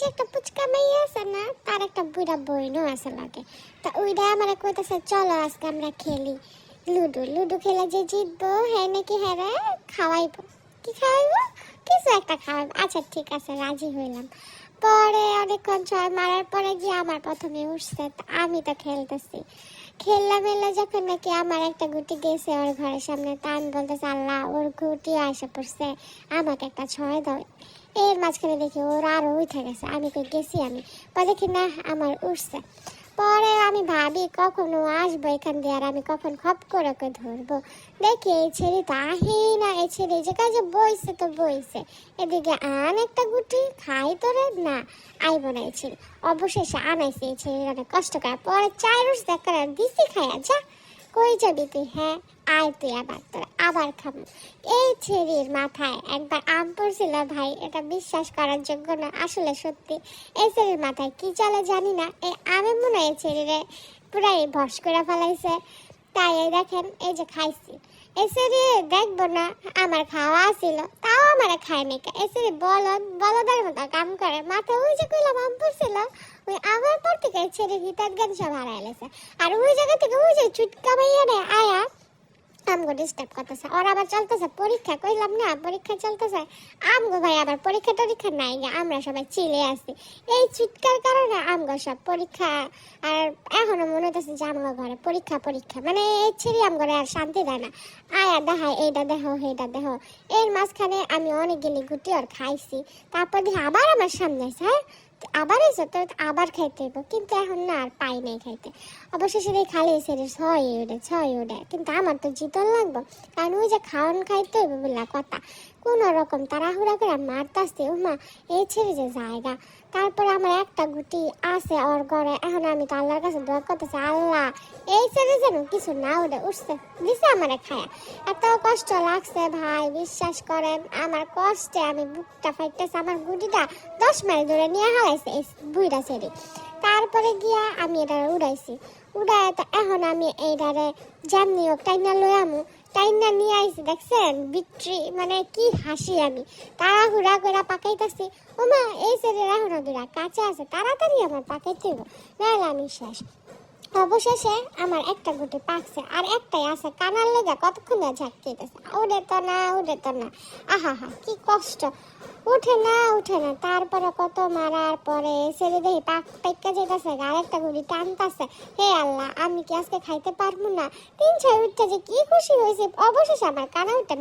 যে একটা পুচকা মেয়ে আছে না, তার একটা বুড়া বইনও আছে লাগে। তা ওইটা আমার কইতেছে চলো আজকে আমরা খেলি লুডো। লুডো খেলে যে জিতবো হ্যাঁ নাকি হ্যাঁ রে খাওয়াইবো। কি খাওয়াইবো? কিছু একটা খাওয়াইবো। আচ্ছা ঠিক আছে, রাজি হইলাম। পরে অনেকক্ষণ ছয় মারার পরে গিয়ে আমার প্রথমে উঠছে। আমি তো খেলতেছি, খেললাম এলা যখন নাকি আমার একটা গুটি গেছে ওর ঘরের সামনে। তা আমি বলতেছি আল্লাহ, ওর গুটিও আসে পড়ছে, আমাকে একটা ছয় দাও। এর মাঝখানে দেখি ওর আরও উঠে গেছে। আমি কই গেছি আমি, পরে দেখি না আমার উঠছে। পরে আমি ভাবি কখনো আসবো এখান দিয়ে, আর আমি কখন খপ করে ওকে ধরবো। দেখি এই ছেলে তো আহেই না। এই ছেলে যে কাজে বইছে তো বইছে, এদিকে আন একটা গুটি খাই তোরে না, আইব না এই ছেলে। অবশেষে আনাইছে এই ছেলে অনেক কষ্ট করে। পরে চার উঠ দেখ দিছি খাইয়া যা। কই যাবি তুই? হ্যাঁ আয় তুই আবার, তোর আবার খাবো। এই ছেলের মাথায় একবার আম পড়ছিল ভাই, এটা বিশ্বাস করার যোগ্য না। আসলে সত্যি এই ছেলের মাথায় কি চলে জানি না, এই আমে মনে হয় এই ছেলেরে পুরাই ভস করে ফেলাইছে। তাই এই দেখেন এই যে খাইছি। এই ছেলে দেখবো না আমার খাওয়া ছিল, তাও আমার খায় নাকি। এই ছেলে বলদের মতো কাম করে। মাথায় ওই যে কইলাম আম পড়ছিল, ওই আমার পর থেকে ছেলে গীতার গান সব হারাই লেছে। আর ওই জায়গা থেকে ওই যে চুটকা মাইয়া রে আয়া আমগো ডিস্টার্ব করতেছে। ওর আবার চলতেছে পরীক্ষা, কইলাম না পরীক্ষা চলতেছে। আমগো ভাই আবার পরীক্ষা টরীক্ষা নাই গে, আমরা সবাই চিলে আসি। এই চুটকার কারণে আমগো সব পরীক্ষা। আর এখনো মনে হইতেছে যে আমগো ঘরে পরীক্ষা পরীক্ষা, মানে এই ছেড়ে আমগো আর শান্তি দেয় না। আয়া দেখায় এইটা দেখো সেইটা দেখো। এর মাঝখানে আমি অনেকগুলি গুটি আর খাইছি। তারপর দেখি আবার আমার সামনে আছে। হ্যাঁ আবার এসে তো আবার খাইতে হইব, কিন্তু এখন না আর পাই নাই খাইতে। অবশেষে খালি সেরে ছয় উঠে, কিন্তু আমার তো জিতন লাগবো, কারণ ওই যে খাওয়ান খাইতে হইব বললা কথা। কোনো রকম তাড়াহুড়া করে মারতাছে উমা এই ছেড়ে যে জায়গা। তারপরে আমার একটা গুটি আছে ওর ঘরে। এখন আমি তো আল্লাহর কাছে দোয়া করতেছি, আল্লাহ এই ছেড়ে যেন কিছু না উঠছে দিছে আমারে খায়া। এত কষ্ট লাগছে ভাই, বিশ্বাস করেন আমার কষ্টে আমি বুকটা ফাইতেছে। আমার গুটিটা 10 মাইল দূরে নিয়ে হারাইছে এই বুইড়া ছেড়ে। তারপরে গিয়া আমি এটা উড়াইছি, উড়াই তো এখন আমি এইটারে যেমনি হোক টাইনা লই আমু। টাইনা নিয়ে আইছি দেখছেন বিক্রি, মানে কি হাসি আমি। তাড়াহুড়া করে পাকাইতেছি। ওমা এই ছেড়ে এখনো দুরা কাঁচা আছে, তাড়াতাড়ি আমার পাকাইতে হইব, নাহলে আমি শেষ। অবশেষে আমার একটা গুটি পাকছে, আর একটাই আছে কানার লেগে কতক্ষণ ঝাঁকিতেছে। উঠে তো না। আহা হা কি কষ্ট, উঠে না। তারপরে কত মারার পরে ছেড়ে দেখি পাক্কা যেতেছে, আর একটা গুটি টানতেছে। হে আল্লাহ, আমি কি আজকে খাইতে পারবো না? 3-6 উঠতে যে কি খুশি হয়েছে। অবশেষে আমার কানা উঠে